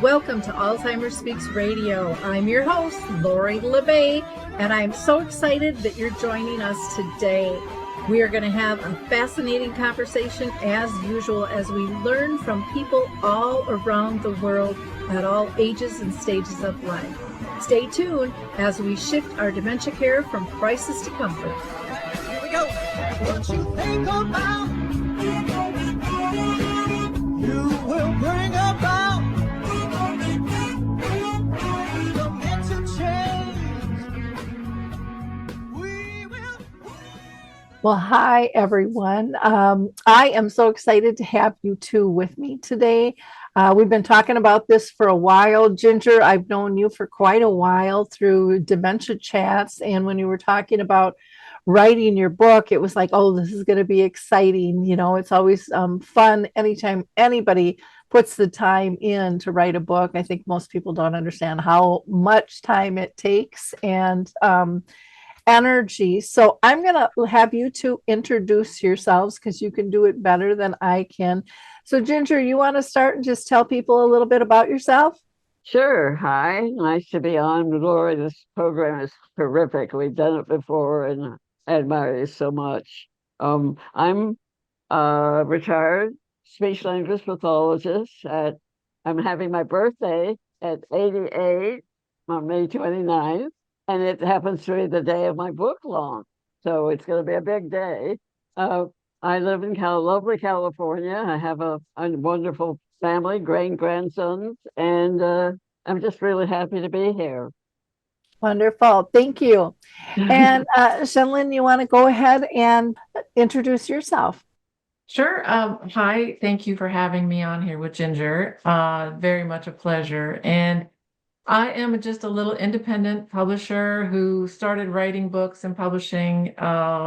Welcome to Alzheimer's Speaks Radio. I'm your host, Lori LeBay, and I'm so excited that you're joining us today. We are going to have a fascinating conversation as usual as we learn from people all around the world at all ages and stages of life. Stay tuned as we shift our dementia care from crisis to comfort. Here we go. What you think about, you will bring about dementia change. We will. Well, hi, everyone. I am so excited to have you two with me today. We've been talking about this for a while. Ginger, I've known you for quite a while through dementia chats. And when you were talking about writing your book, it was like, oh, this is going to be exciting. You know, it's always fun anytime anybody puts the time in to write a book. I think most people don't understand how much time it takes and energy. So I'm going to have you two introduce yourselves because you can do it better than I can. So Ginger, you want to start and just tell people a little bit about yourself? Sure. Hi. Nice to be on, Laura. This program is terrific. We've done it before and I admire you so much. I'm a retired speech language pathologist. I'm having my birthday at 88 on May 29th, and it happens to be the day of my book launch. So it's going to be a big day. I live in lovely California. I have a wonderful family, great grandsons, and I'm just really happy to be here. Wonderful. Thank you. And Shanlynn, you want to go ahead and introduce yourself? Sure. Hi. Thank you for having me on here with Ginger. Very much a pleasure. And I am just a little independent publisher who started writing books and publishing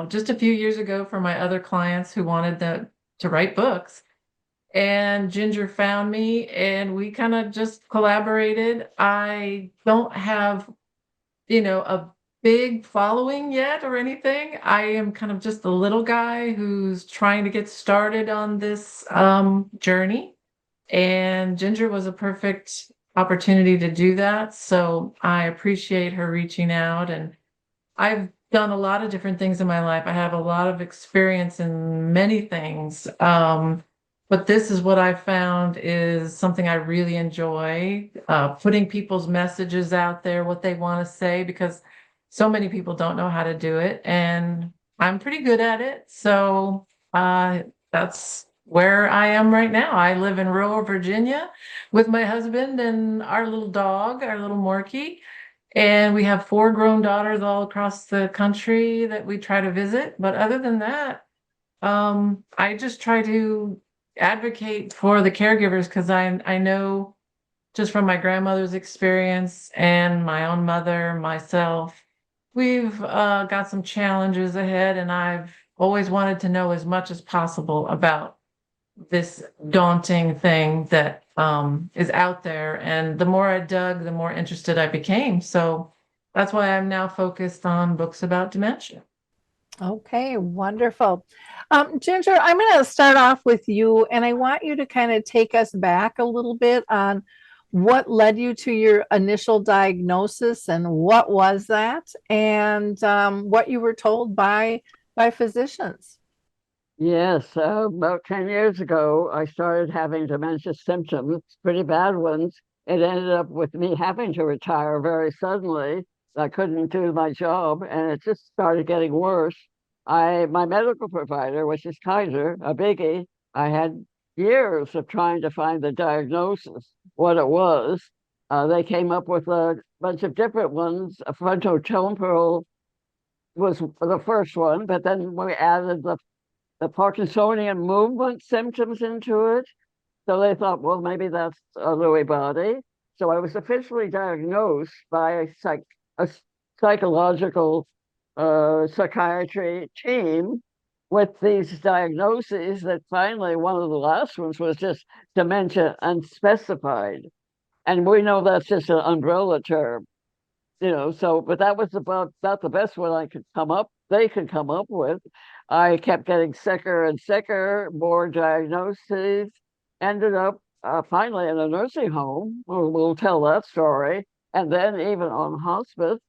just a few years ago for my other clients who wanted to write books. And Ginger found me and we kind of just collaborated. I don't have, a big following yet or anything. I am kind of just a little guy who's trying to get started on this journey. And Ginger was a perfect opportunity to do that. So I appreciate her reaching out. And I've done a lot of different things in my life. I have a lot of experience in many things. But this is what I found is something I really enjoy, putting people's messages out there, what they want to say, because so many people don't know how to do it. And I'm pretty good at it. So that's where I am right now. I live in rural Virginia with my husband and our little dog, our little Morky. And we have 4 grown daughters all across the country that we try to visit. But other than that, I just try to advocate for the caregivers because I know just from my grandmother's experience and my own mother, myself, we've got some challenges ahead, and I've always wanted to know as much as possible about this daunting thing that is out there. And the more I dug, the more interested I became. So that's why I'm now focused on books about dementia. Okay, wonderful. Ginger, I'm going to start off with you, and I want you to kind of take us back a little bit on what led you to your initial diagnosis and what was that, and what you were told by physicians. Yes, about 10 years ago, I started having dementia symptoms, pretty bad ones. It ended up with me having to retire very suddenly. I couldn't do my job, and it just started getting worse. My medical provider, which is Kaiser, a biggie, I had years of trying to find the diagnosis, what it was. They came up with a bunch of different ones. A frontotemporal was the first one, but then we added the Parkinsonian movement symptoms into it. So they thought, well, maybe that's a Lewy body. So I was officially diagnosed by a psychological psychiatry team with these diagnoses that finally one of the last ones was just dementia unspecified. And we know that's just an umbrella term, but that was about the best one they could come up with. I kept getting sicker and sicker, more diagnoses, ended up finally in a nursing home. We'll tell that story. And then even on hospice.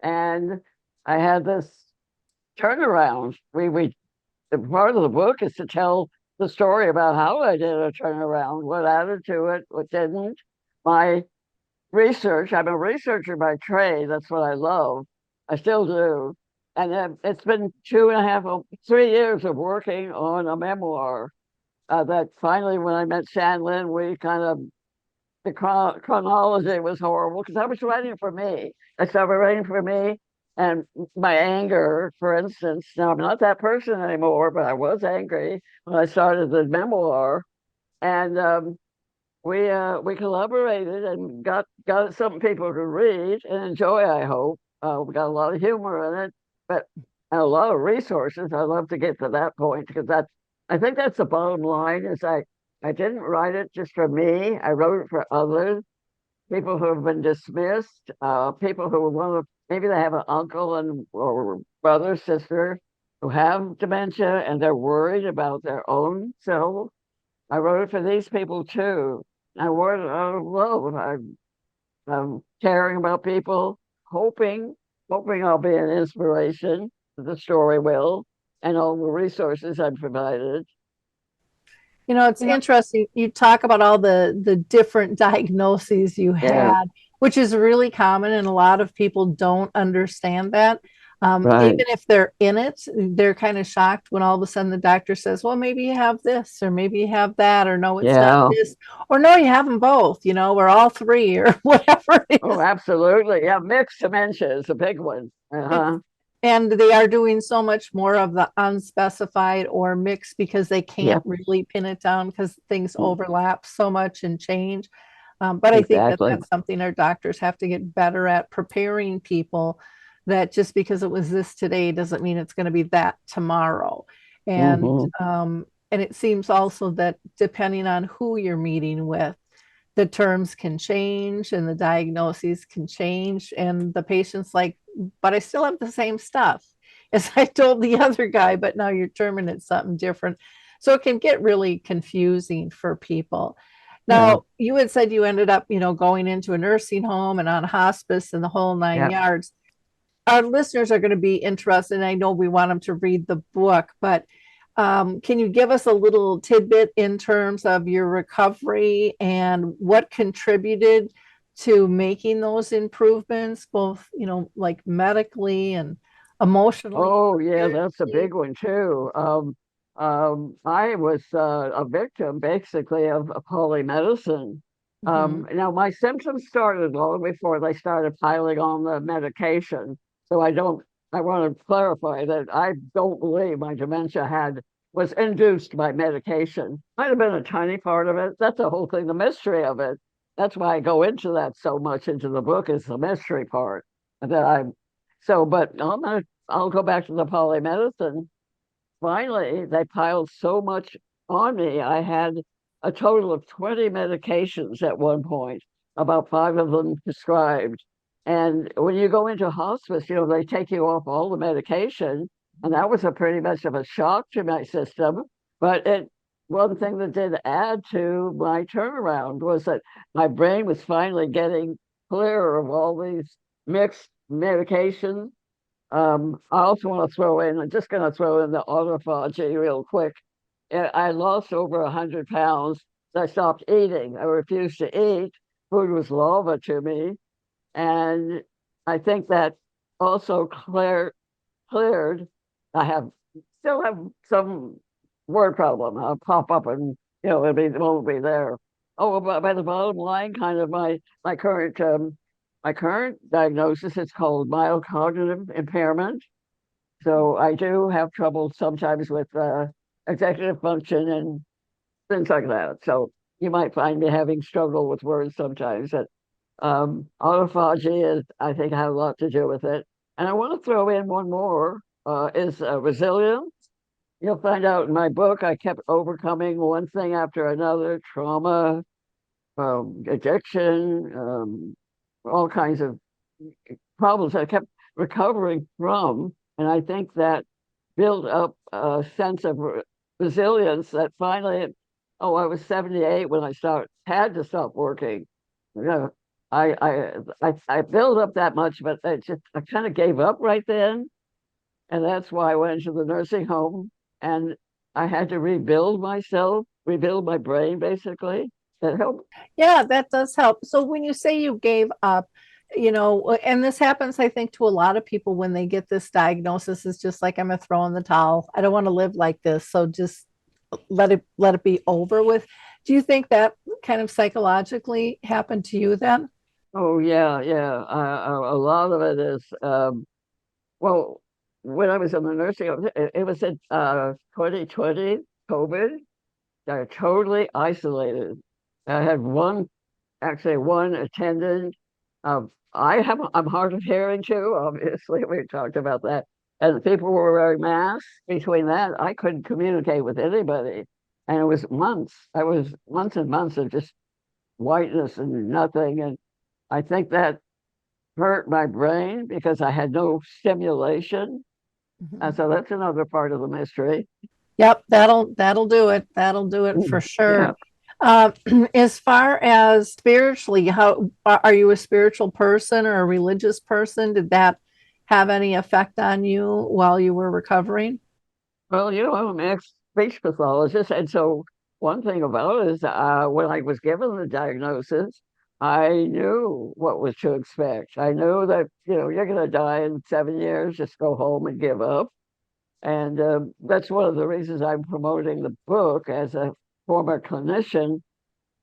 And I had this turnaround. The part of the book is to tell the story about how I did a turnaround, what added to it, what didn't. My research, I'm a researcher by trade. That's what I love. I still do. And it's been 3 years of working on a memoir that finally, when I met Shanlynn, we kind of, the chronology was horrible because I was writing for me. I started writing for me and my anger, for instance. Now, I'm not that person anymore, but I was angry when I started the memoir. And we collaborated and got some people to read and enjoy, I hope. We got a lot of humor in it, but a lot of resources. I love to get to that point because I think that's the bottom line is I didn't write it just for me. I wrote it for others, people who have been dismissed, people who want to, maybe they have an uncle or brother, sister who have dementia and they're worried about their own self. I wrote it for these people too. I wrote it out of love. I'm caring about people, hoping I'll be an inspiration. The story will, and all the resources I've provided. It's interesting. You talk about all the different diagnoses you Yeah. had, which is really common, and a lot of people don't understand that. Right. Even if they're in it, they're kind of shocked when all of a sudden the doctor says, well, maybe you have this, or maybe you have that, or no, it's not Yeah. this, or no, you have them both, or all three, or whatever it Oh, is. absolutely. Yeah, mixed dementia is a big one. Uh-huh. And they are doing so much more of the unspecified or mixed because they Yeah, can't really pin it down because things overlap so much and change. But I think that exactly. that's something our doctors have to get better at, preparing people that just because it was this today doesn't mean it's going to be that tomorrow. And Hmm. and it seems also that depending on who you're meeting with, the terms can change and the diagnoses can change. And the patient's like, but I still have the same stuff as I told the other guy, but now you're terming it something different. So it can get really confusing for people. Yeah. Now, you had said you ended up, going into a nursing home and on hospice and the whole nine Yeah. yards. Our listeners are going to be interested, and I know we want them to read the book, but can you give us a little tidbit in terms of your recovery and what contributed to making those improvements, both, like medically and emotionally, Oh, yeah, that's a spiritually? big one too. I was a victim basically of polymedicine. Mhm. Now, my symptoms started long before they started piling on the medication. So I want to clarify that I don't believe my dementia was induced by medication. Might have been a tiny part of it. That's the whole thing, the mystery of it. That's why I go into that so much into the book is the mystery part that but I'll go back to the polymedicine. Finally, they piled so much on me. I had a total of 20 medications at one point, about five of them prescribed. And when you go into hospice, they take you off all the medication. And that was a pretty much of a shock to my system. But one thing that did add to my turnaround was that my brain was finally getting clear of all these mixed medications. I also want to throw in, I'm just going to throw in the autophagy real quick. I lost over 100 pounds. I stopped eating. I refused to eat. Food was lava to me. And I think that also cleared. I still have some word problem. I'll pop up and, it won't be there. Oh, but by the bottom line, kind of my current diagnosis is called mild cognitive impairment. So I do have trouble sometimes with executive function and things like that. So you might find me having struggle with words sometimes. That autophagy is, I think, had a lot to do with it. And I want to throw in one more is resilience. You'll find out in my book, I kept overcoming one thing after another, trauma, addiction, all kinds of problems I kept recovering from. And I think that built up a sense of resilience that finally Oh, I was 78 when had to stop working. You know, I built up that much, but I kind of gave up right then. And that's why I went to the nursing home and I had to rebuild myself, rebuild my brain, basically. That helped. Yeah, that does help. So when you say you gave up, and this happens, I think, to a lot of people when they get this diagnosis, is just like, I'm gonna throw in the towel. I don't want to live like this. So just let it be over with. Do you think that kind of psychologically happened to you then? Oh, yeah, yeah. A lot of it is, well, when I was in the nursing home, it was in 2020, COVID. They're totally isolated. I had actually one attendant. I'm hard of hearing too. Obviously, we talked about that. And people were wearing masks. Between that, I couldn't communicate with anybody, and it was months. I was months and months of just whiteness and nothing. And I think that hurt my brain because I had no stimulation. And Mhm. so that's another part of the mystery. Yep, that'll do it. That'll do it for Yeah. sure. Uh, as far as spiritually, how are you a spiritual person or a religious person? Did that have any effect on you while you were recovering? Well, I'm an ex-speech pathologist, and so one thing about it is when I was given the diagnosis, I knew what was to expect. I knew that, you're going to die in 7 years, just go home and give up. And that's one of the reasons I'm promoting the book as a former clinician.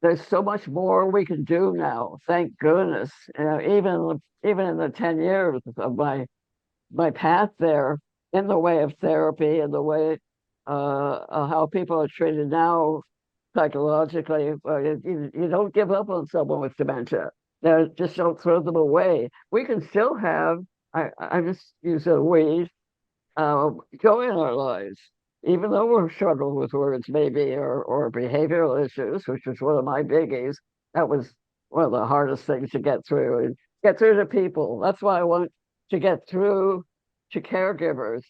There's so much more we can do now. Thank goodness. Even in the 10 years of my path there, in the way of therapy, in the way how people are treated now psychologically. You don't give up on someone with dementia. Just don't throw them away. We can still have, I just use a we, joy in our lives, even though we're struggling with words, maybe, or behavioral issues, which is one of my biggies. That was one of the hardest things to get through and get through to people. That's why I want to get through to caregivers.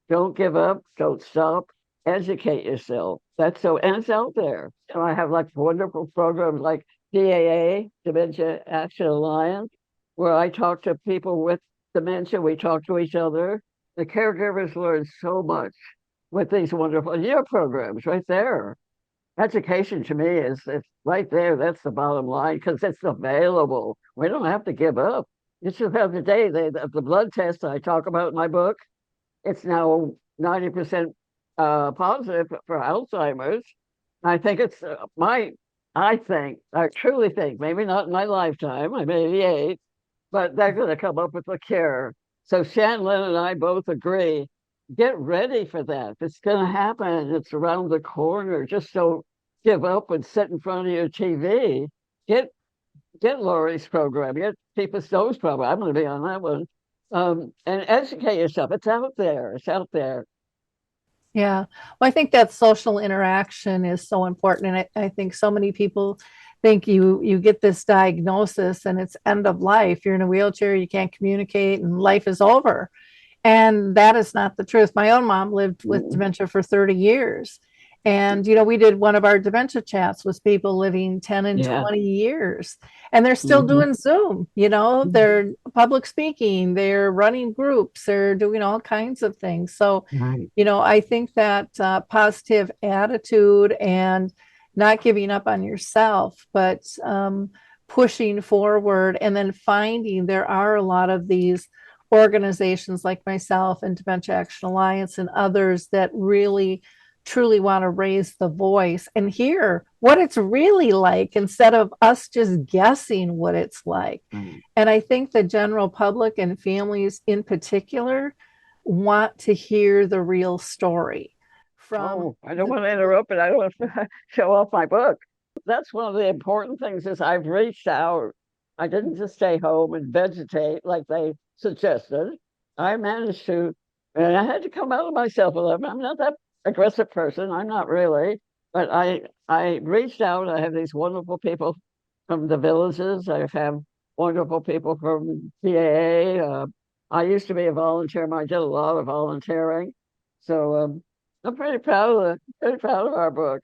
Don't give up, don't stop, educate yourself. And it's out there. And I have like wonderful programs like DAA, Dementia Action Alliance, where I talk to people with dementia. We talk to each other. The caregivers learn so much with these wonderful year programs right there. Education to me is it's right there. That's the bottom line because it's available. We don't have to give up. You should have the blood test I talk about in my book. It's now 90% positive for Alzheimer's. I think I truly think, maybe not in my lifetime, I'm 88, but they're going to come up with a cure. So Shanlynn and I both agree, get ready for that. It's going to happen. It's around the corner. Just don't give up and sit in front of your TV. Get Lori's program, get People Stowe's program. I'm going to be on that one. And educate yourself. It's out there. It's out there. Yeah. Well, I think that social interaction is so important. And I think so many people think you get this diagnosis and it's end of life. You're in a wheelchair, you can't communicate, and life is over. And that is not the truth. My own mom lived with Mm. dementia for 30 years. And, we did one of our dementia chats with people living 10 and Yeah. 20 years. And they're still Mhm. doing Zoom, they're public speaking, they're running groups, they're doing all kinds of things. So, Right. I think that positive attitude and not giving up on yourself, but pushing forward and then finding there are a lot of these organizations like myself and Dementia Action Alliance and others that really truly want to raise the voice and hear what it's really like instead of us just guessing what it's like. Right. And I think the general public and families in particular want to hear the real story from Oh, I don't want to interrupt, but I don't want to show off my book. That's one of the important things is I've reached out. I didn't just stay home and vegetate like they suggested. I managed to, and I had to come out of myself a little. I'm not that aggressive person. I'm not really, but I reached out. I have these wonderful people from the villages. I have wonderful people from PAA. I used to be a volunteer. I did a lot of volunteering. So I'm pretty proud of our book.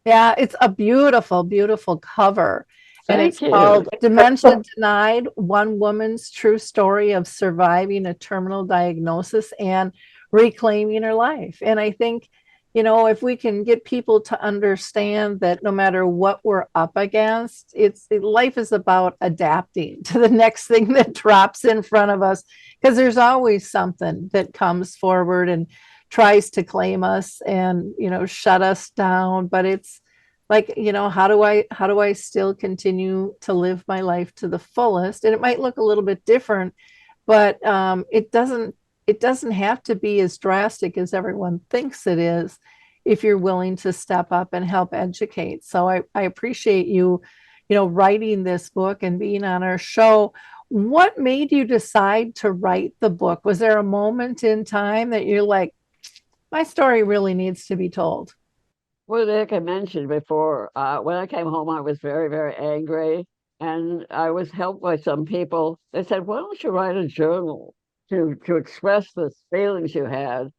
Yeah, it's a beautiful, beautiful cover. And it's Thank you. called Dementia Denied, One Woman's True Story of Surviving a Terminal Diagnosis and Reclaiming Her Life. And I think, if we can get people to understand that no matter what we're up against, life is about adapting to the next thing that drops in front of us, because there's always something that comes forward and tries to claim us and shut us down. But it's like, how do I still continue to live my life to the fullest? And it might look a little bit different, but it doesn't have to be as drastic as everyone thinks it is, if you're willing to step up and help educate. So I appreciate you writing this book and being on our show. What made you decide to write the book? Was there a moment in time that you're like, my story really needs to be told? Well, like I mentioned before, when I came home, I was very, very angry, and I was helped by some people. They said, "Why don't you write a journal to express the feelings you had?"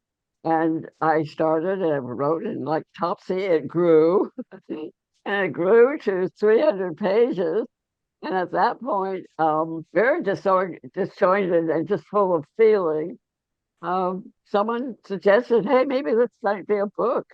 And I started and wrote, and like Topsy, it grew, and it grew to 300 pages. And at that point, very disjointed and just full of feeling, someone suggested, "Hey, maybe this might be a book."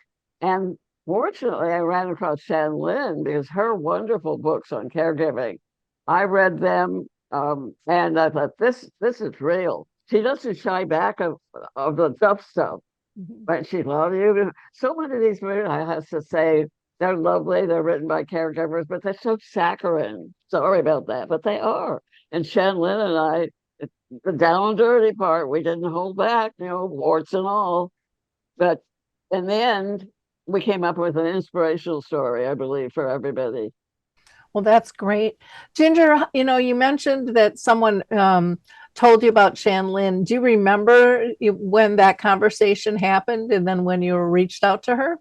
And fortunately, I ran across Shanlynn because her wonderful books on caregiving, I read them, and I thought, this is real. She doesn't shy back of the tough stuff, Mhm. but she loves you. So many of these movies, I have to say, they're lovely. They're written by caregivers, but they're so saccharine. Sorry about that, but they are. And Shanlynn and I, the down and dirty part, we didn't hold back, warts and all. But in the end, we came up with an inspirational story, I believe, for everybody. Well, that's great. Ginger, you mentioned that someone told you about Shanlyn. Do you remember when that conversation happened and then when you reached out to her?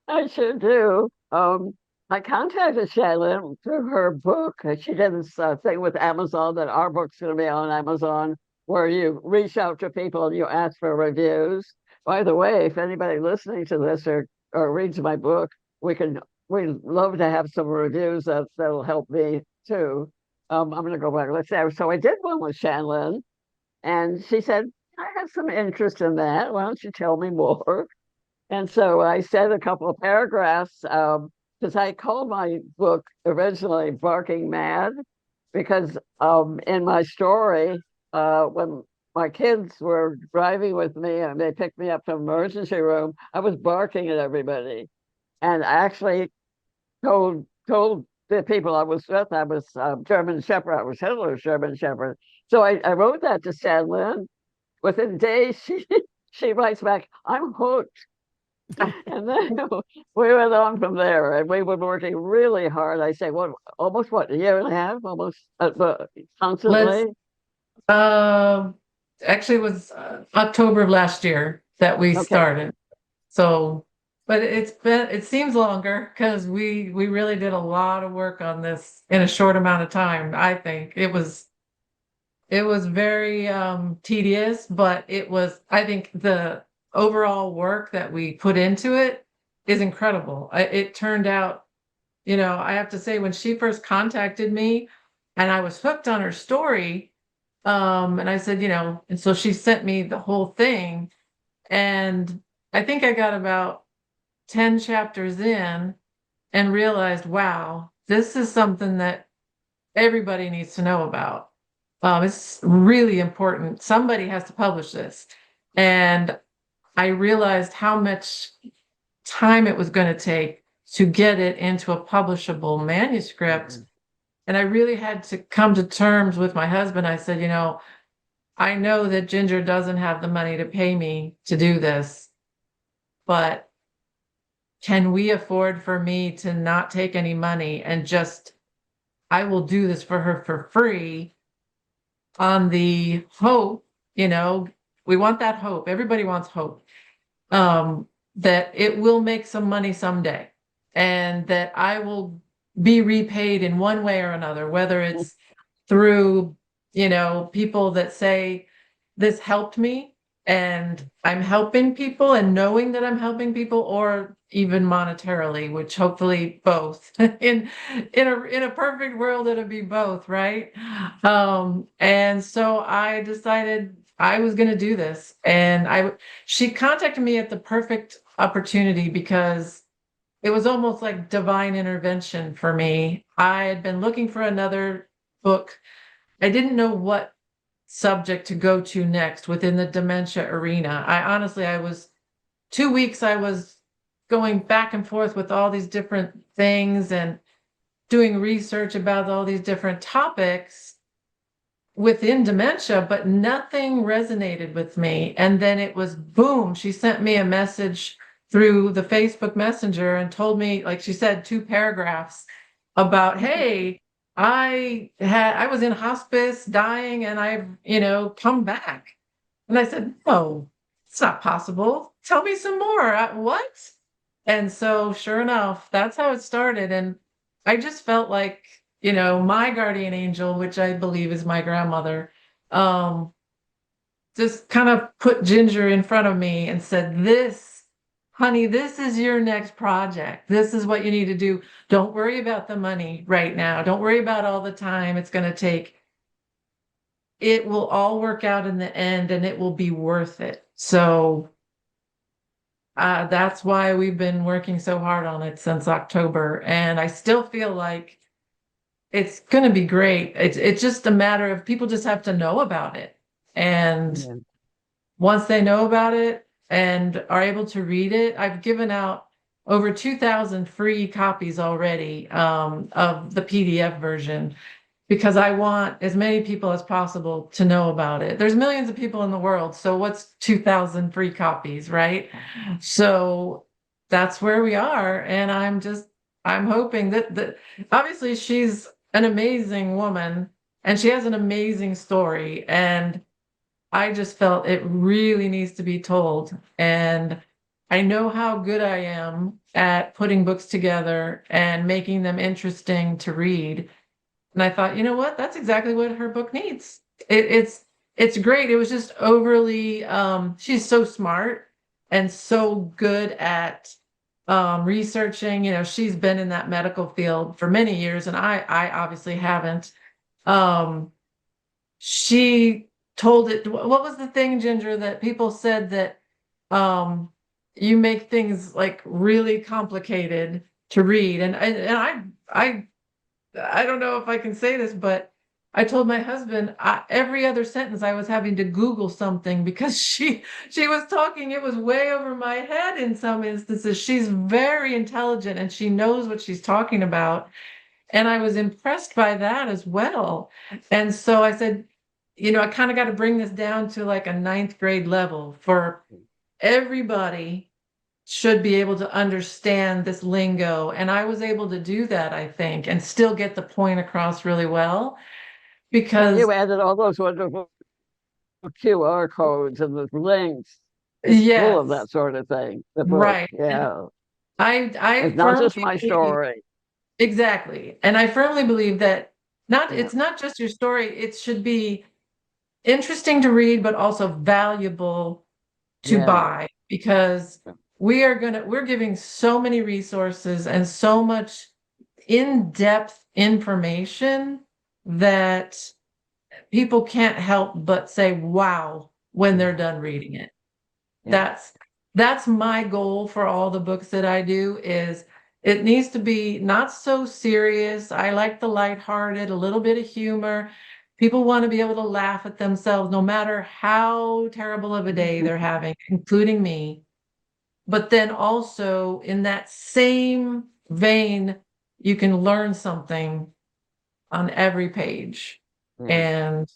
I sure do. I contacted Shanlyn through her book. She did this thing with Amazon that our book's going to be on Amazon, where you reach out to people and you ask for reviews. By the way, if anybody listening to this or reads my book, we'd love to have some reviews that'll help me too. I'm going to go back. Let's say so. I did one with Shanlyn, and she said, "I have some interest in that. Why don't you tell me more?" And so I said a couple of paragraphs, because I called my book originally Barking Mad, because in my story, when my kids were driving with me and they picked me up from the emergency room, I was barking at everybody. And I actually told the people I was with, I was German Shepherd, I was Hitler's German Shepherd. So I wrote that to Shanlyn. Within days, she writes back, "I'm hooked." And then we went on from there, and we were working really hard. I say, almost a year and a half, almost Let's constantly. uh, actually it was October of last year that we Okay, started. So, but it seems longer because we really did a lot of work on this in a short amount of time. I think it was very tedious, but I think the overall work that we put into it is incredible. It turned out, I have to say, when she first contacted me and I was hooked on her story, and I said, and so she sent me the whole thing. And I think I got about 10 chapters in and realized, wow, this is something that everybody needs to know about. It's really important. Somebody has to publish this. And I realized how much time it was going to take to get it into a publishable manuscript. mhm. And I really had to come to terms with my husband. I said, I know that Ginger doesn't have the money to pay me to do this, but can we afford for me to not take any money and just, I will do this for her for free on the hope, you know, we want that hope. Everybody wants hope. That it will make some money someday and that I will be repaid in one way or another, whether it's through, people that say this helped me and I'm helping people and knowing that I'm helping people, or even monetarily, which hopefully both. In a perfect world, it'll be both, right? And so I decided I was going to do this, and she contacted me at the perfect opportunity because it was almost like divine intervention for me. I had been looking for another book. I didn't know what subject to go to next within the dementia arena. I was 2 weeks, I was going back and forth with all these different things and doing research about all these different topics within dementia, but nothing resonated with me. And then it was boom, she sent me a message through the Facebook Messenger and told me, like she said, 2 paragraphs about, hey, I was in hospice dying and I've, come back. And I said, no, it's not possible. Tell me some more. What? And so sure enough, that's how it started. And I just felt like, my guardian angel, which I believe is my grandmother, just kind of put Ginger in front of me and said, honey, this is your next project. This is what you need to do. Don't worry about the money right now. Don't worry about all the time it's going to take. It will all work out in the end and it will be worth it. So that's why we've been working so hard on it since October. And I still feel like it's going to be great. It's just a matter of people just have to know about it. And Yeah. once they know about it and are able to read it, I've given out over 2,000 free copies already of the PDF version, because I want as many people as possible to know about it. There's millions of people in the world, so what's 2,000 free copies, right? So that's where we are, and I'm hoping that obviously she's an amazing woman and she has an amazing story, and I just felt it really needs to be told. And I know how good I am at putting books together and making them interesting to read. And I thought, you know what? That's exactly what her book needs. It's great. It was just overly she's so smart and so good at researching. She's been in that medical field for many years, and I obviously haven't. She told it, what was the thing, Ginger, that people said that you make things like really complicated to read. And I don't know if I can say this, but I told my husband every other sentence I was having to Google something because she was talking, it was way over my head in some instances. She's very intelligent and she knows what she's talking about. And I was impressed by that as well. And so I said, I kind of got to bring this down to like a 9th grade level for everybody should be able to understand this lingo. And I was able to do that, I think, and still get the point across really well And because you added all those wonderful QR codes and the links. It's full of yes, that sort of thing. The book, right. And yeah. I It's not firmly just my believe story. exactly. And I firmly believe that Yeah, it's not just your story, it should be interesting to read, but also valuable to yeah. buy, because we're giving so many resources and so much in-depth information that people can't help but say wow when they're done reading it. Yeah. That's my goal for all the books that I do. Is it needs to be not so serious. I like the lighthearted, a little bit of humor. People want to be able to laugh at themselves no matter how terrible of a day they're having, including me. But then also in that same vein, you can learn something on every page. Yeah. And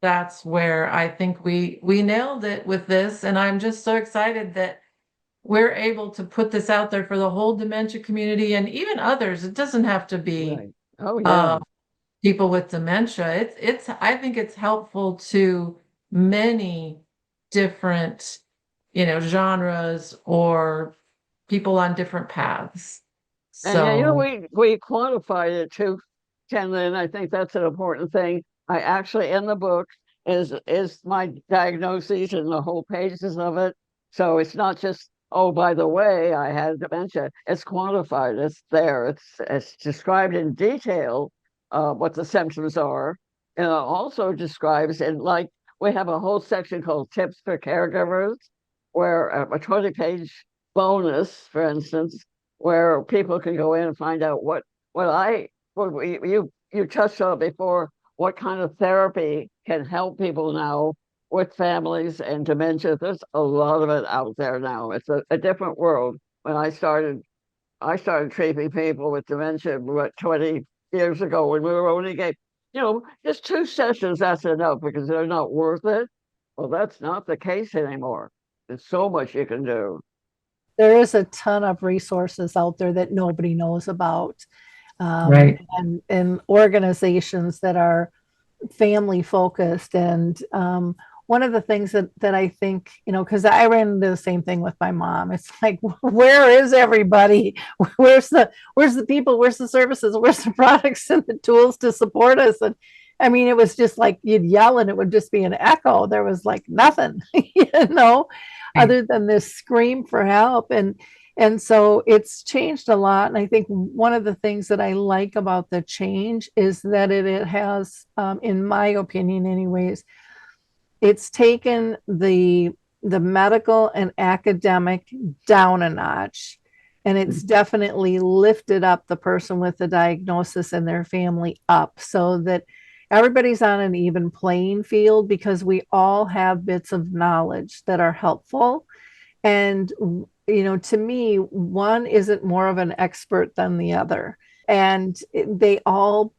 that's where I think we nailed it with this. And I'm just so excited that we're able to put this out there for the whole dementia community and even others. It doesn't have to be Right. Oh, yeah. uh, people with dementia. It's I think it's helpful to many different, genres or people on different paths. And yeah, So we quantified it too, Shanlynn. I think that's an important thing. I actually, in the book, is my diagnosis and the whole pages of it. So it's not just, oh, by the way, I had dementia. It's quantified. It's there. It's described in detail what the symptoms are, and it also describes, and like we have a whole section called Tips for Caregivers, where a 20-page bonus, for instance, where people can go in and find out you touched on before, what kind of therapy can help people now with families and dementia. There's a lot of it out there now. It's a different world. When I started treating people with dementia, 20 years ago, when we were only getting, just 2 sessions, that's enough because they're not worth it. Well, that's not the case anymore. There's so much you can do. There is a ton of resources out there that nobody knows about. Right. And organizations that are family focused. And one of the things that I think, because I ran into the same thing with my mom. It's like, where is everybody? Where's the people? Where's the services? Where's the products and the tools to support us? And I mean, it was just like you'd yell and it would just be an echo. There was like nothing, other than this scream for help. And so it's changed a lot. And I think one of the things that I like about the change is that it has, in my opinion anyways, it's taken the medical and academic down a notch. And it's definitely lifted up the person with the diagnosis and their family up so that everybody's on an even playing field, because we all have bits of knowledge that are helpful. And to me, one isn't more of an expert than the other, and they all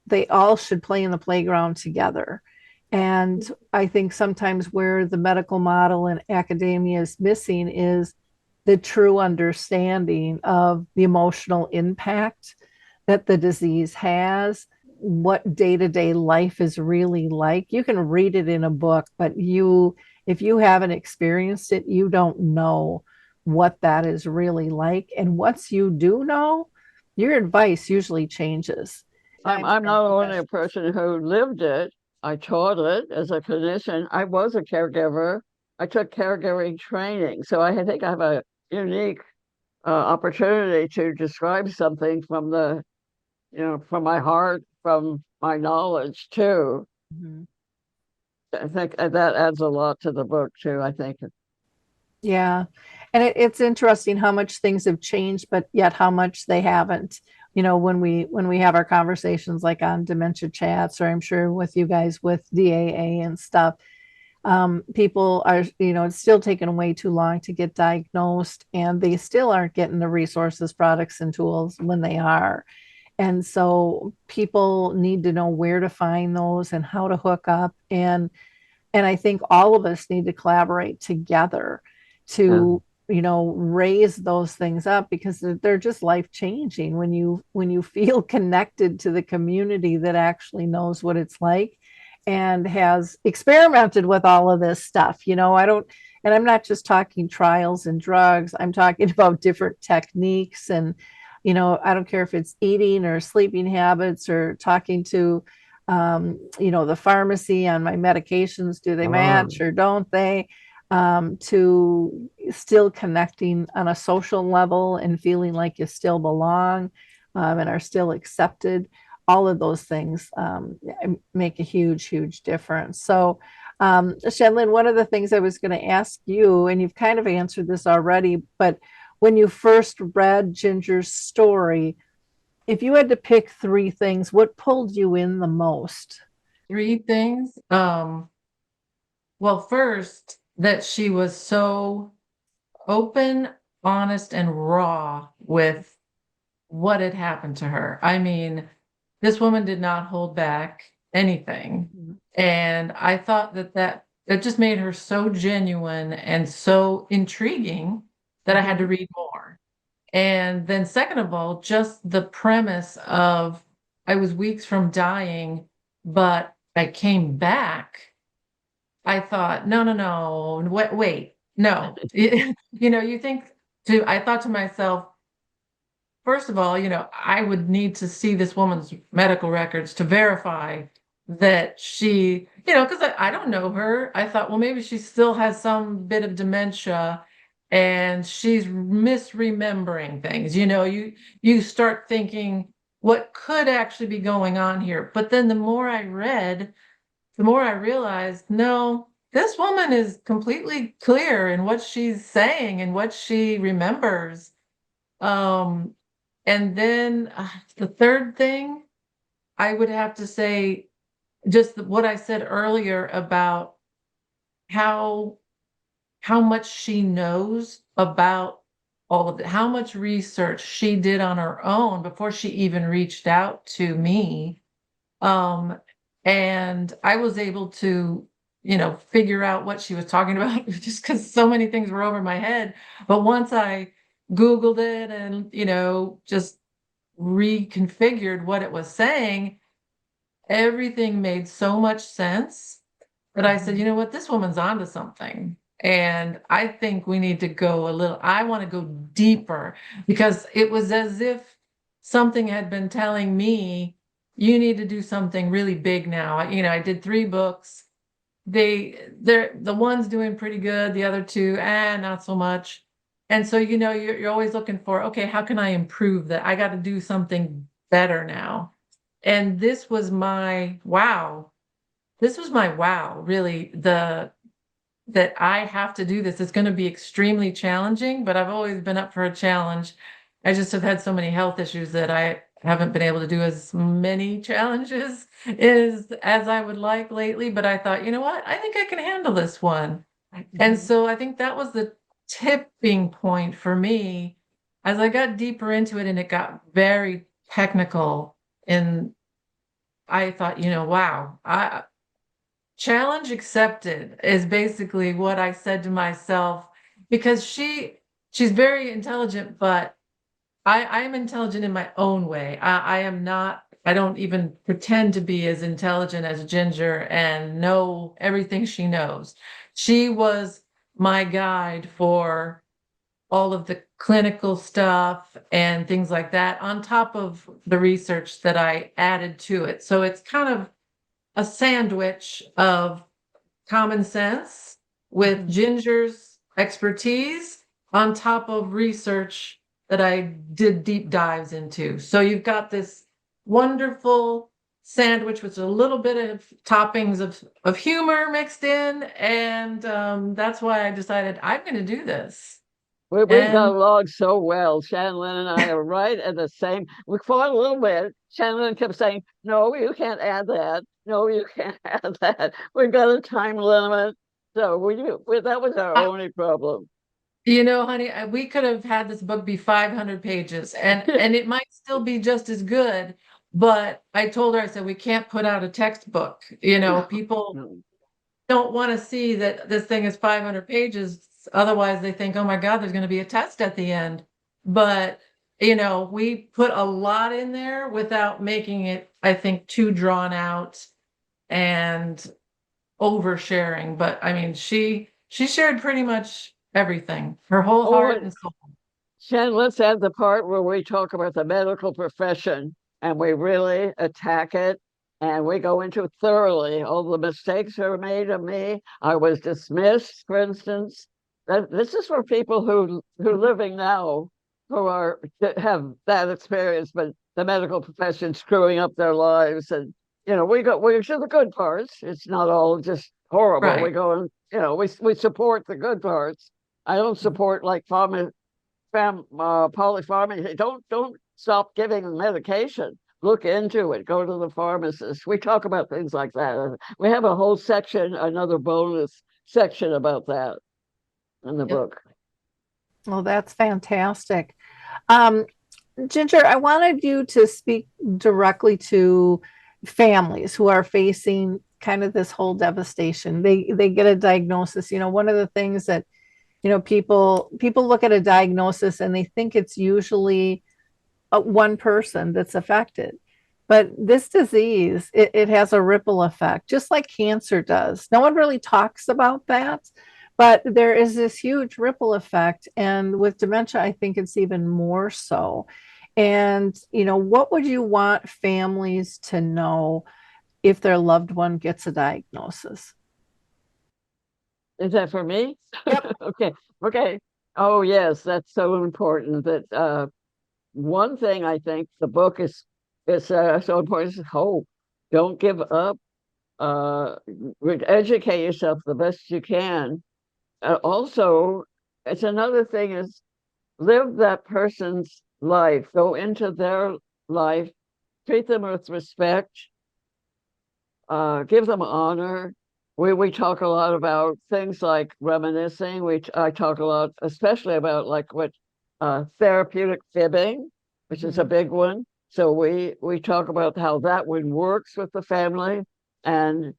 should play in the playground together. And I think sometimes where the medical model and academia is missing is the true understanding of the emotional impact that the disease has, what day-to-day life is really like. You can read it in a book, but if you haven't experienced it, you don't know what that is really like. And once you do know, your advice usually changes. I'm not only a person who lived it, I taught it as a clinician. I was a caregiver. I took caregiving training. So I think I have a unique opportunity to describe something from from my heart, from my knowledge too. Mm-hmm. I think that adds a lot to the book too, I think. Yeah. And it's interesting how much things have changed, but yet how much they haven't. When we have our conversations like on dementia chats, or I'm sure with you guys with DAA and stuff, people are, it's still taking way too long to get diagnosed, and they still aren't getting the resources, products, and tools when they are. And so people need to know where to find those and how to hook up. And I think all of us need to collaborate together to, raise those things up, because they're just life changing when you feel connected to the community that actually knows what it's like and has experimented with all of this stuff. And I'm not just talking trials and drugs. I'm talking about different techniques, and I don't care if it's eating or sleeping habits, or talking to the pharmacy on my medications. Do they match or don't they? To still connecting on a social level and feeling like you still belong, and are still accepted. All of those things make a huge, huge difference. So, Shanlynn, one of the things I was going to ask you, and you've kind of answered this already, but when you first read Ginger's story, if you had to pick 3 things, what pulled you in the most? 3 things. Well, first, that she was so open, honest, and raw with what had happened to her. I mean, this woman did not hold back anything. Mm-hmm. And I thought that just made her so genuine and so intriguing that I had to read more. And then second of all, just the premise of I was weeks from dying, but I came back. I thought, no, wait, no. You think I thought to myself, first of all, I would need to see this woman's medical records to verify that she, because I don't know her. I thought, well, maybe she still has some bit of dementia and she's misremembering things. You start thinking what could actually be going on here. But then the more I read, the more I realized, no, this woman is completely clear in what she's saying and what she remembers. Um, and then the third thing I would have to say, just what I said earlier about how how much she knows about all of it, how much research she did on her own before she even reached out to me. Um, and I was able to, figure out what she was talking about just because so many things were over my head. But once I Googled it and, just reconfigured what it was saying, everything made so much sense that I said, you know what, this woman's onto something. And I think we need to go I want to go deeper because it was as if something had been telling me, you need to do something really big now. I did 3 books. The one's doing pretty good, the other two, not so much. And so, you're always looking for, okay, how can I improve that? I got to do something better now. And this was my wow. This was my wow, really, that I have to do this. It's going to be extremely challenging, but I've always been up for a challenge. I just have had so many health issues that I haven't been able to do as many challenges as I would like lately. But I thought, you know what? I think I can handle this one. And so I think that was the tipping point for me as I got deeper into it and it got very technical. And I thought, wow, challenge accepted is basically what I said to myself because she's very intelligent, but I'm intelligent in my own way. I am not, I don't even pretend to be as intelligent as Ginger and know everything she knows. She was my guide for all of the clinical stuff and things like that on top of the research that I added to it. So it's kind of a sandwich of common sense with Ginger's expertise on top of research that I did deep dives into. So you've got this wonderful sandwich with a little bit of toppings of humor mixed in. And that's why I decided I'm going to do this. We've got And along so well. Shanlynn and I are right at the same. We fought a little bit. Shanlynn kept saying, "No, you can't add that. No, you can't add that. We've got a time limit." So that was our I, only problem. honey, we could have had this book be 500 pages and it might still be just as good. But I told her, I said, we can't put out a textbook. People don't want to see that this thing is 500 pages. Otherwise, they think, oh my God, there's going to be a test at the end. But, we put a lot in there without making it, I think, too drawn out and oversharing. But I mean, she shared pretty much everything, her whole Oh, heart and soul. Shannon, let's add the part where we talk about the medical profession and we really attack it and we go into it thoroughly. All the mistakes are made of me. I was dismissed, for instance. This is for people who are living now who have that experience, but the medical profession screwing up their lives. And we to the good parts. It's not all just horrible. We Right. go and we support the good parts. I don't support like polypharmacy. Don't stop giving medication. Look into it. Go to the pharmacist. We talk about things like that. We have a whole section, another bonus section about that in the Yep. book. Oh, that's fantastic. Um, Ginger, I wanted you to speak directly to families who are facing kind of this whole devastation. They get a diagnosis. One of the things that people look at a diagnosis and they think it's usually one person that's affected. But this disease, it has a ripple effect, just like cancer does. No one really talks about that, but there is this huge ripple effect. And with dementia, I think it's even more so. And, what would you want families to know if their loved one gets a diagnosis. Is that for me? Yep. Okay. Okay. Oh, yes, that's so important. That one thing I think the book is so important is hope. Don't give up. Educate yourself the best you can. Also, it's another thing is live that person's life. Go into their life. Treat them with respect. Give them honor. We talk a lot about things like reminiscing. I talk a lot, especially about like what therapeutic fibbing, which is a big one. So we talk about how that one works with the family, and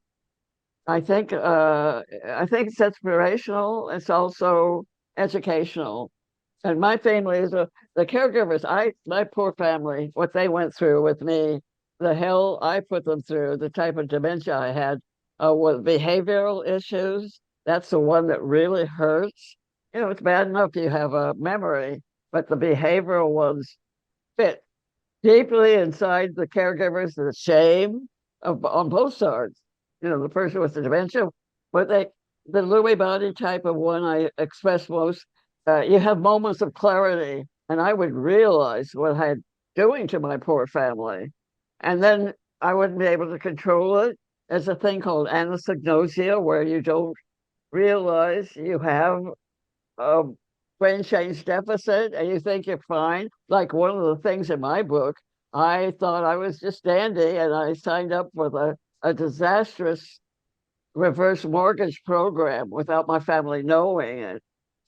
I think it's inspirational. It's also educational. And my family is the caregivers. My poor family, what they went through with me, the hell I put them through, the type of dementia I had, with behavioral issues. That's the one that really hurts. You know, it's bad enough you have a memory, but the behavioral ones fit deeply inside the caregivers, the shame on both sides. You know, the person with the dementia, but the Lewy body type of one I express most. You have moments of clarity, and I would realize what I had doing to my poor family, and then I wouldn't be able to control it. There's a thing called anosognosia, where you don't realize you have a brain change deficit and you think you're fine. Like one of the things in my book, I thought I was just dandy and I signed up for a disastrous reverse mortgage program without my family knowing it.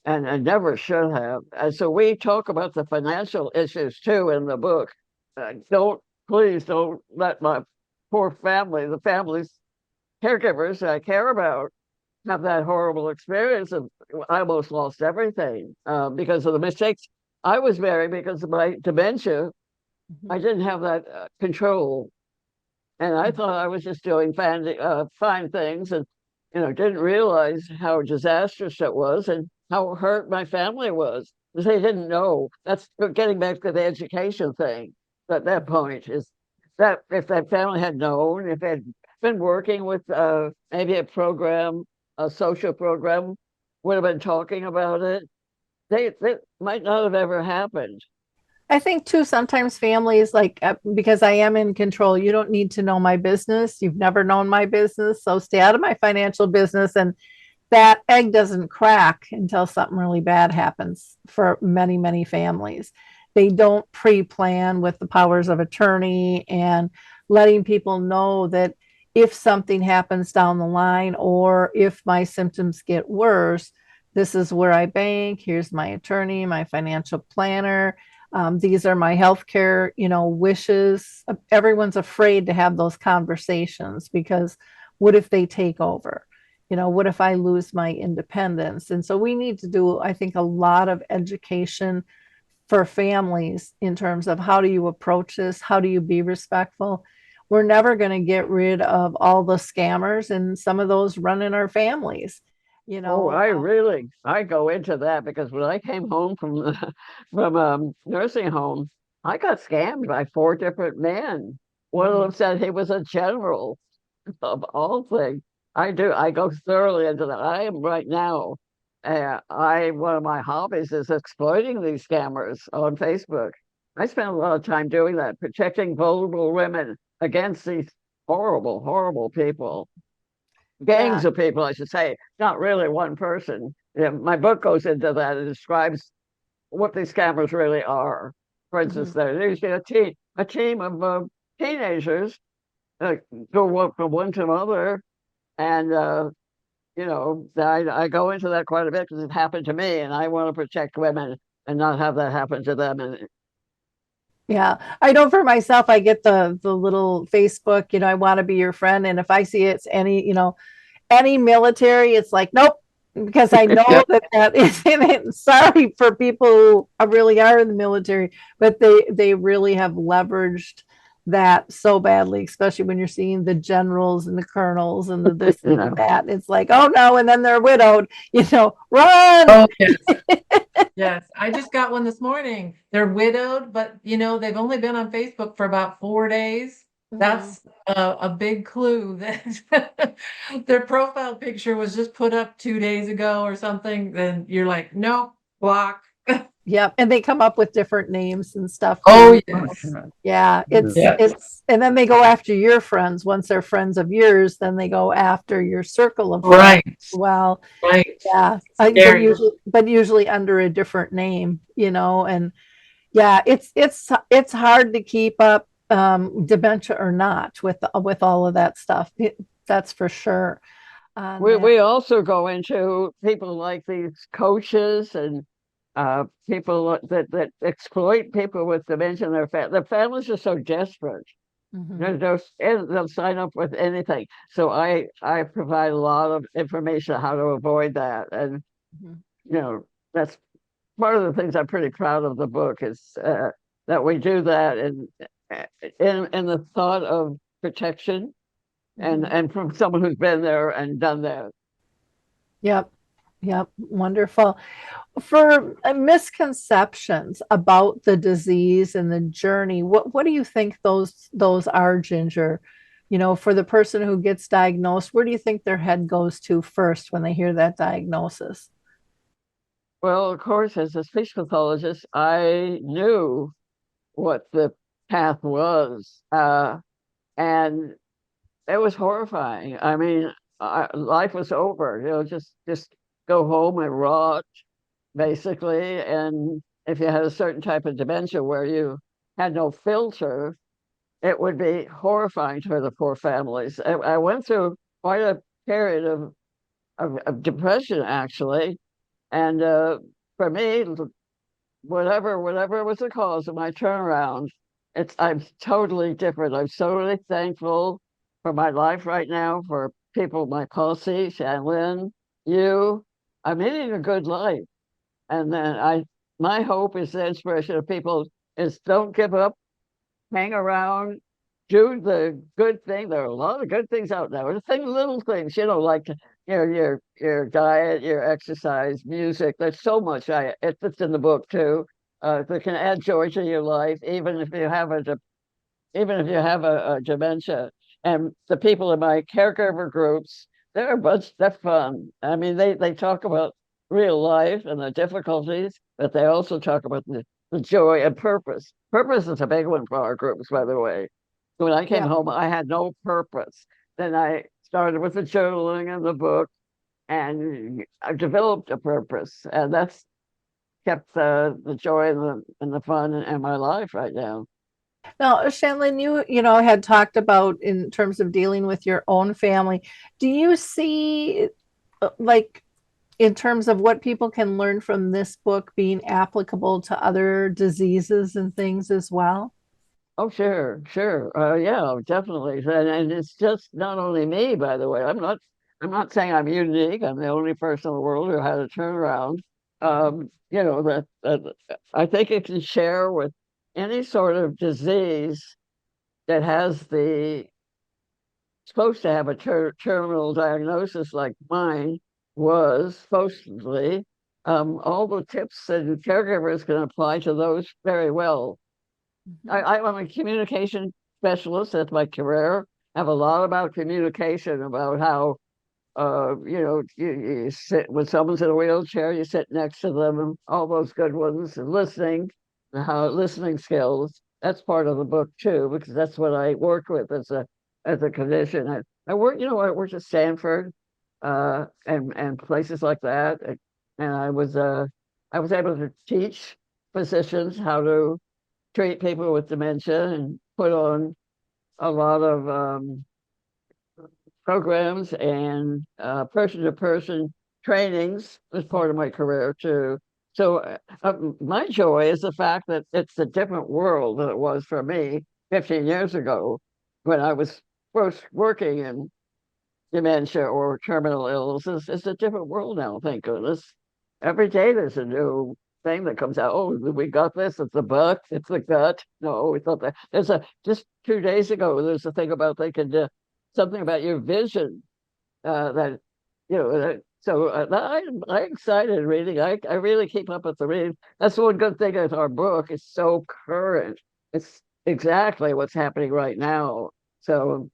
And I never should have. And so we talk about the financial issues too in the book. Please don't let my poor family, the families, caregivers I care about, have that horrible experience of I almost lost everything because of the mistakes. I was married because of my dementia. I didn't have that control, and I thought I was just doing fine things, and didn't realize how disastrous it was and how hurt my family was because they didn't know. That's getting back to the education thing. At that point is that if that family had known, if they'd been working with maybe a social program, would have been talking about it, they might not have ever happened. I think too, sometimes families because I am in control, you don't need to know my business. You've never known my business. So stay out of my financial business. And that egg doesn't crack until something really bad happens for many, many families. They don't pre-plan with the powers of attorney and letting people know that if something happens down the line or if my symptoms get worse, this is where I bank. Here's my attorney, my financial planner. These are my healthcare, wishes. Everyone's afraid to have those conversations because what if they take over? What if I lose my independence? And so we need to do, I think, a lot of education for families in terms of how do you approach this? How do you be respectful? We're never going to get rid of all the scammers, and some of those run in our families. Oh, I go into that because when I came home from from nursing home, I got scammed by 4 different men. One of them said he was a general of all things. I go thoroughly into that. I am right now. One of my hobbies is exploiting these scammers on Facebook. I spend a lot of time doing that, protecting vulnerable women against these horrible, horrible people. Gangs of people, I should say, not really one person. My book goes into that. It describes what these scammers really are. For instance, there's a team of teenagers go from one to another, and I go into that quite a bit because it happened to me, and I want to protect women and not have that happen to them. And yeah, I know for myself, I get the little Facebook, I want to be your friend. And if I see it's any military, it's like, nope, because I know that is in it. Sorry for people who really are in the military, but they really have leveraged that so badly, especially when you're seeing the generals and the colonels and the this and that. It's like, oh no, and then they're widowed, run. Oh, yes. Yes, I just got one this morning. They're widowed, but they've only been on Facebook for about 4 days. That's a big clue that their profile picture was just put up 2 days ago or something. Then you're like, no, block. Yep, and they come up with different names and stuff Oh, too. yes. Yeah, Yes. it's and then they go after your friends. Once they're friends of yours, then they go after your circle of friends. Right. Well, Right. yeah, Scary. but usually under a different name, and yeah, it's hard to keep up, dementia or not, with all of that stuff. That's for sure on that. We also go into people like these coaches and people that exploit people with dementia. And their families are so desperate. Mhm, And they'll sign up with anything. So I provide a lot of information on how to avoid that. And mhm. that's one of the things I'm pretty proud of the book is that we do that in the thought of protection Mhm. and from someone who's been there and done that. Yep. Yep. Wonderful. For misconceptions about the disease and the journey, what do you think those are, Ginger? For the person who gets diagnosed, where do you think their head goes to first when they hear that diagnosis? Well, of course, as a speech pathologist, I knew what the path was, and it was horrifying. I mean, life was over. Just go home and rot, basically. And if you had a certain type of dementia where you had no filter, it would be horrifying for the poor families. I went through quite a period of depression, actually, and for me, whatever was the cause of my turnaround, I'm totally different. I'm totally thankful for my life right now, for people, my posse, Shanlynn, you. I'm leading a good life. And then my hope is the inspiration of people is don't give up, hang around, do the good thing. There are a lot of good things out there. Little things, like your diet, your exercise, music. There's so much. It's in the book too. That can add joy to your life, even if you have a dementia. And the people in my caregiver groups, they're fun. I mean, they talk about real life and the difficulties, but they also talk about the joy and purpose. Purpose is a big one for our groups, by the way. When I came Yeah. home, I had no purpose. Then I started with the journaling and the book, and I developed a purpose, and that's kept the joy and the fun in my life right now. Now, Shanlyn, you had talked about in terms of dealing with your own family. Do you see, like, in terms of what people can learn from this book being applicable to other diseases and things as well? Oh, sure, sure. Yeah, definitely. And it's just not only me, by the way. I'm not saying I'm unique. I'm the only person in the world who had a turnaround. That I think it can share with any sort of disease that has the supposed to have a terminal diagnosis like mine was supposedly. All the tips and caregivers can apply to those very well. Mhm. I'm a communication specialist. That's my career. I have a lot about communication, about how, you sit when someone's in a wheelchair, you sit next to them, and all those good ones, and listening, and how listening skills. That's part of the book too, because that's what I work with as a clinician. I worked at Stanford, and places like that, and I was able to teach physicians how to treat people with dementia and put on a lot of programs and person-to-person trainings as part of my career too. So my joy is the fact that it's a different world than it was for me 15 years ago when I was first working in dementia or terminal illnesses. It's a different world now, thank goodness. Every day there's a new thing that comes out. Oh, we got this. It's the butt. It's the gut. No, we thought that. Just 2 days ago, there's a thing about they could something about your vision. That so I'm excited reading. I really keep up with the reading. That's one good thing with our book. It's so current. It's exactly what's happening right now. So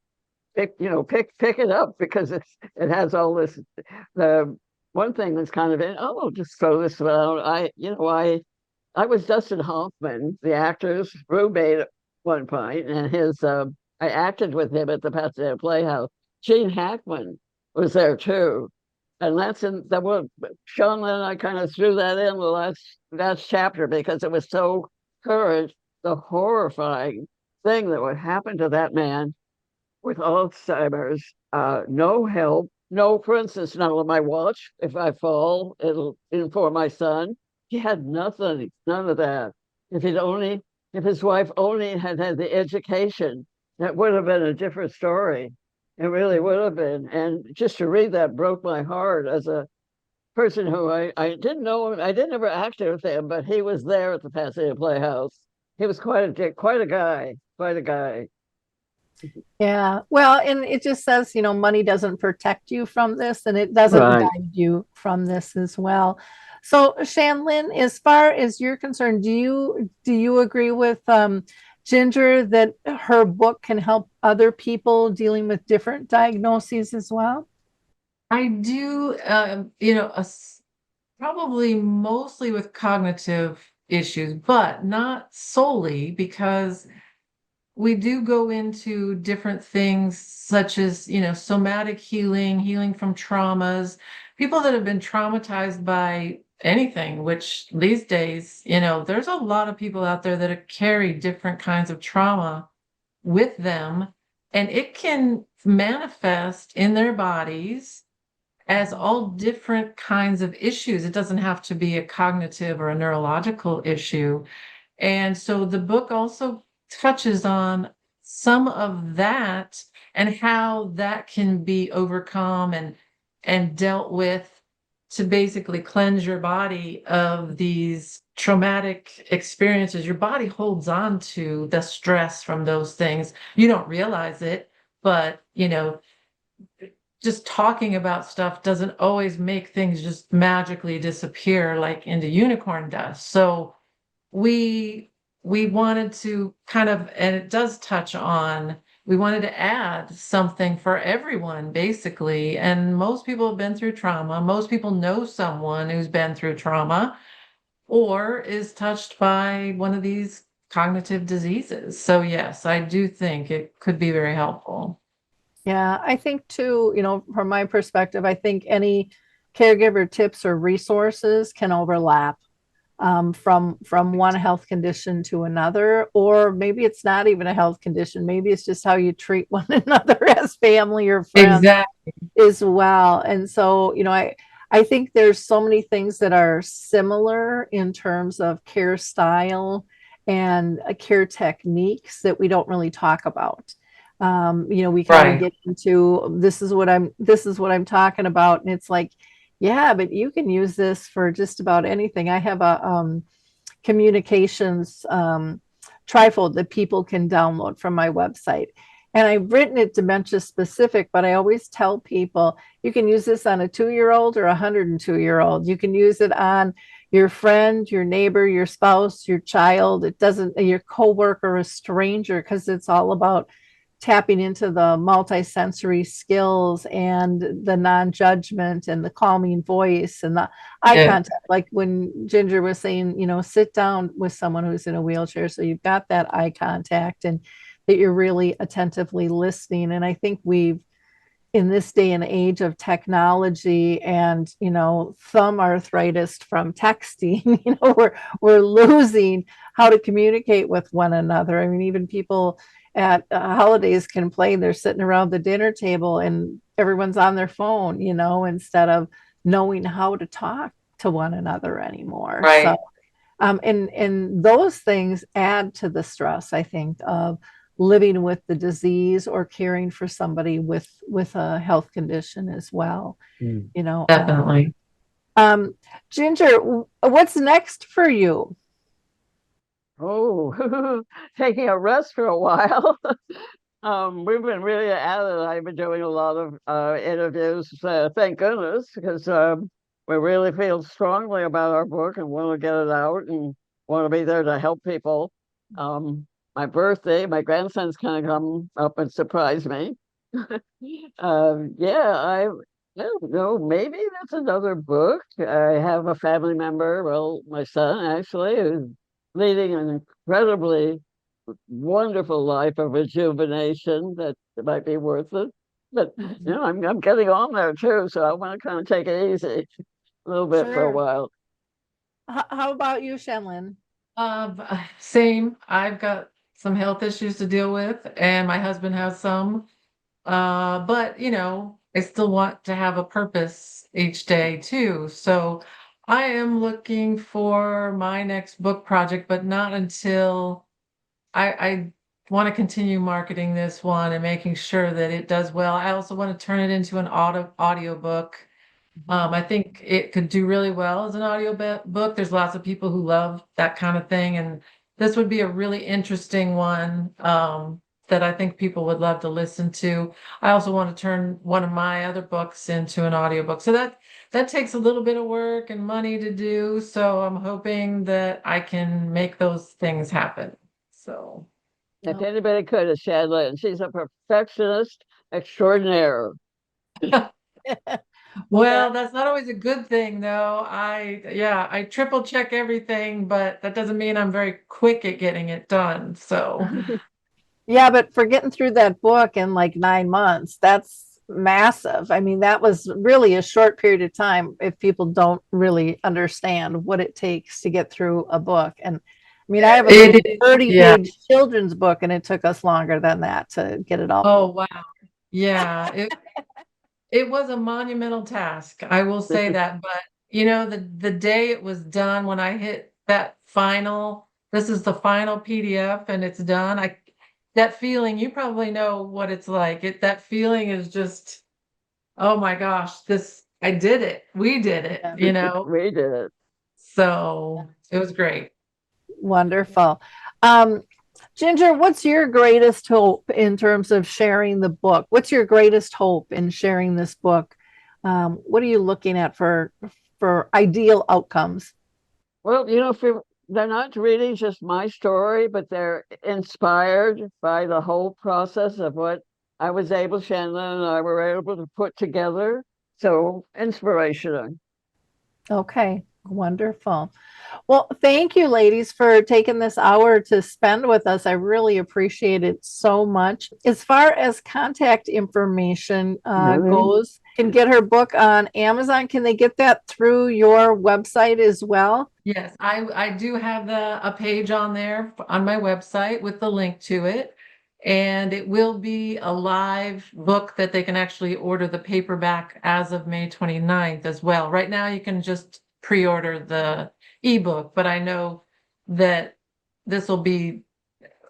pick it up because it has all this. The one thing that's kind of just throw this out. I was Dustin Hoffman, the actor's roommate at one point, and I acted with him at the Pasadena Playhouse. Gene Hackman was there too. And that's in that one. Shanlynn and I kind of threw that in the last chapter because it was so current, the horrifying thing that would happen to that man with Alzheimer's, no help, no, for instance, now on my watch, if I fall, it'll inform my son. He had nothing, none of that. If his wife only had had the education, that would have been a different story. It really would have been. And just to read that broke my heart as a person who I didn't know him. I didn't ever act with him, but he was there at the Pasadena Playhouse. He was quite a guy, quite a guy. Yeah. Well, and it just says, money doesn't protect you from this and it doesn't Right. guide you from this as well. So, Shanlynn, as far as you're concerned, do you agree with Ginger that her book can help other people dealing with different diagnoses as well? I do, probably mostly with cognitive issues, but not solely because we do go into different things such as, somatic healing, healing from traumas, people that have been traumatized by anything, which these days, there's a lot of people out there that carry different kinds of trauma with them, and it can manifest in their bodies as all different kinds of issues. It doesn't have to be a cognitive or a neurological issue. And so the book also touches on some of that and how that can be overcome and dealt with to basically cleanse your body of these traumatic experiences. Your body holds on to the stress from those things. You don't realize it, but just talking about stuff doesn't always make things just magically disappear like into unicorn dust. So we wanted to kind of, and it does touch on, we wanted to add something for everyone basically. And most people have been through trauma. Most people know someone who's been through trauma or is touched by one of these cognitive diseases. So yes, I do think it could be very helpful. Yeah, I think too, from my perspective, I think any caregiver tips or resources can overlap from one health condition to another, or maybe it's not even a health condition. Maybe it's just how you treat one another as family or friends Exactly. as well. And so, I think there's so many things that are similar in terms of care style and care techniques that we don't really talk about. We kind of Right. get into this is what I'm talking about, and it's like, yeah, but you can use this for just about anything. I have a communications trifold that people can download from my website. And I've written it dementia specific, but I always tell people you can use this on a 2-year-old or a 102-year-old. You can use it on your friend, your neighbor, your spouse, your child. It doesn't, your coworker, a stranger, because it's all about tapping into the multisensory skills and the non-judgment and the calming voice and the eye Yeah. contact. Like when Ginger was saying, sit down with someone who's in a wheelchair. So you've got that eye contact and that you're really attentively listening. And I think in this day and age of technology and, thumb arthritis from texting, we're losing how to communicate with one another. I mean, even people at holidays complain they're sitting around the dinner table and everyone's on their phone, instead of knowing how to talk to one another anymore. So, Right. and those things add to the stress, I think, of living with the disease or caring for somebody with a health condition as well. Mm. You know, Definitely. Ginger, what's next for you? Oh, taking a rest for a while. We've been really at it. I've been doing a lot of interviews, thank goodness, because we really feel strongly about our book and want to get it out and want to be there to help people. my birthday. My grandson's kind of come up and surprised me. Yeah, I don't know. Maybe that's another book. I have a family member, well, my son actually, who's leading an incredibly wonderful life of rejuvenation that might be worth it. But I'm getting on there too, so I want to kind of take it easy a little bit for a Sure. while. How about you, Shanlynn? Same. I've got some health issues to deal with, and my husband has some. But I still want to have a purpose each day too. So I am looking for my next book project, but not until I want to continue marketing this one and making sure that it does well. I also want to turn it into an audio book. I think it could do really well as an audio book. There's lots of people who love that kind of thing, and this would be a really interesting one that I think people would love to listen to. I also want to turn one of my other books into an audiobook. So that takes a little bit of work and money to do. So I'm hoping that I can make those things happen. So If anybody could, it's Shanlynn. She's a perfectionist extraordinaire. well, that's not always a good thing though. I triple check everything, but that doesn't mean I'm very quick at getting it done. So Yeah, but for getting through that book in like 9 months, that's massive. I mean, that was really a short period of time if people don't really understand what it takes to get through a book. And I mean, I have a it is, 30 yeah. page children's book, and it took us longer than that to get it all. Oh wow. Yeah. It was a monumental task. I will say that, but the day it was done when I hit that this is the final PDF and it's done. That feeling, you probably know what it's like. That feeling is just, oh my gosh, I did it. We did it, We did it. So it was great. Wonderful. Um, Ginger, what's your greatest hope in terms of sharing the book? What's your greatest hope in sharing this book? What are you looking at for ideal outcomes? Well, they're not really just my story, but they're inspired by the whole process of what Shanlynn and I were able to put together. So inspirational. Okay, wonderful. Well, thank you, ladies, for taking this hour to spend with us. I really appreciate it so much. As far as contact information goes, can get her book on Amazon. Can they get that through your website as well? Yes, I do have a page on there on my website with the link to it. And it will be a live book that they can actually order the paperback as of May 29th as well. Right now, you can just pre-order the ebook, but I know that this will be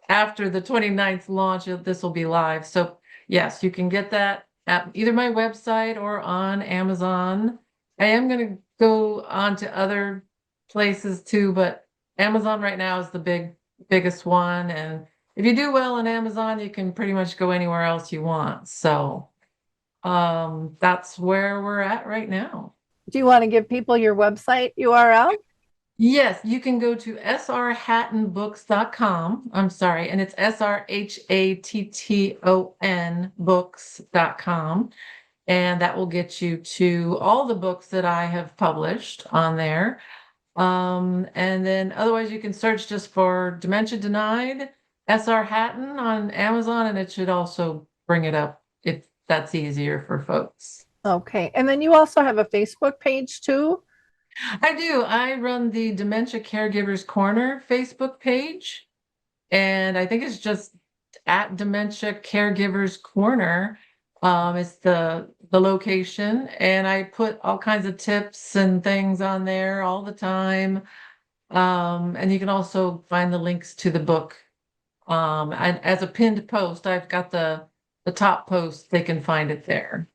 after the 29th launch, this will be live. So yes, you can get that at either my website or on Amazon. I am going to go on to other places too, but Amazon right now is the biggest one. And if you do well on Amazon, you can pretty much go anywhere else you want. So that's where we're at right now. Do you want to give people your website URL? Yes, you can go to srhattonbooks.com. I'm sorry, and it's SRHATTON books.com. And that will get you to all the books that I have published on there. And then otherwise you can search just for Dementia Denied, SR Hatton on Amazon, and it should also bring it up if that's easier for folks. Okay. And then you also have a Facebook page too? I do. I run the Dementia Caregivers Corner Facebook page, and I think it's just at Dementia Caregivers Corner. It's the location, and I put all kinds of tips and things on there all the time. And you can also find the links to the book. And as a pinned post, I've got the top post. They can find it there.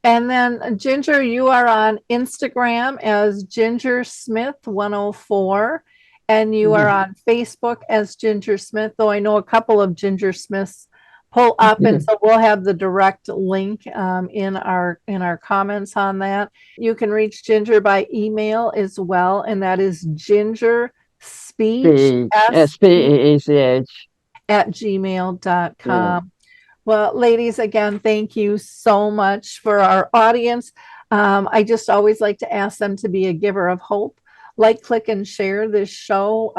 And then Ginger, you are on Instagram as Ginger Smith 104, and you are on Facebook as Ginger Smith, though I know a couple of Ginger Smiths pull up, and so we'll have the direct link in our comments on that. You can reach Ginger by email as well, and that is Ginger Speech, SPEECH gmail.com. Well, ladies, again, thank you so much. For our audience, I just always like to ask them to be a giver of hope. Like, click, and share this show.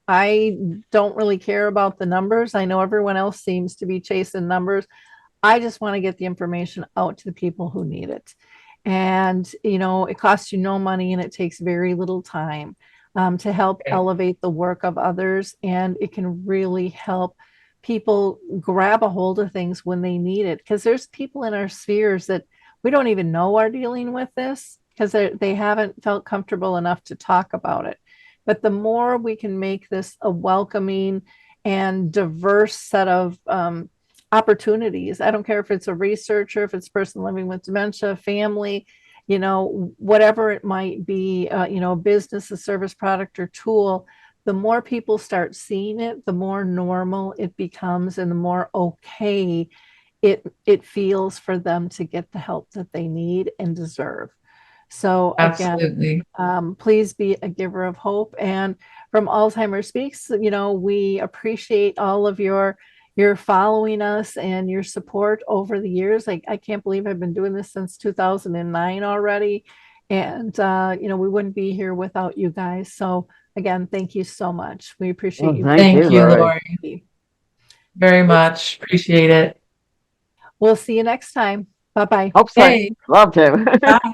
I don't really care about the numbers. I know everyone else seems to be chasing numbers. I just want to get the information out to the people who need it. And, it costs you no money and it takes very little time to help elevate the work of others. And it can really help people grab a hold of things when they need it. Because there's people in our spheres that we don't even know are dealing with this because they haven't felt comfortable enough to talk about it. But the more we can make this a welcoming and diverse set of opportunities. I don't care if it's a researcher, if it's a person living with dementia, family, whatever it might be, a business, a service, product, or tool. The more people start seeing it, the more normal it becomes and the more okay it feels for them to get the help that they need and deserve. So again, Absolutely. please be a giver of hope. And from Alzheimer's Speaks, we appreciate all of your following us and your support over the years. I can't believe I've been doing this since 2009 already. And, we wouldn't be here without you guys. So again, thank you so much. We appreciate you. Thank you, Lori. Lori. Very much. Appreciate it. We'll see you next time. Bye-bye. Hope so. Hey. Love to. Bye.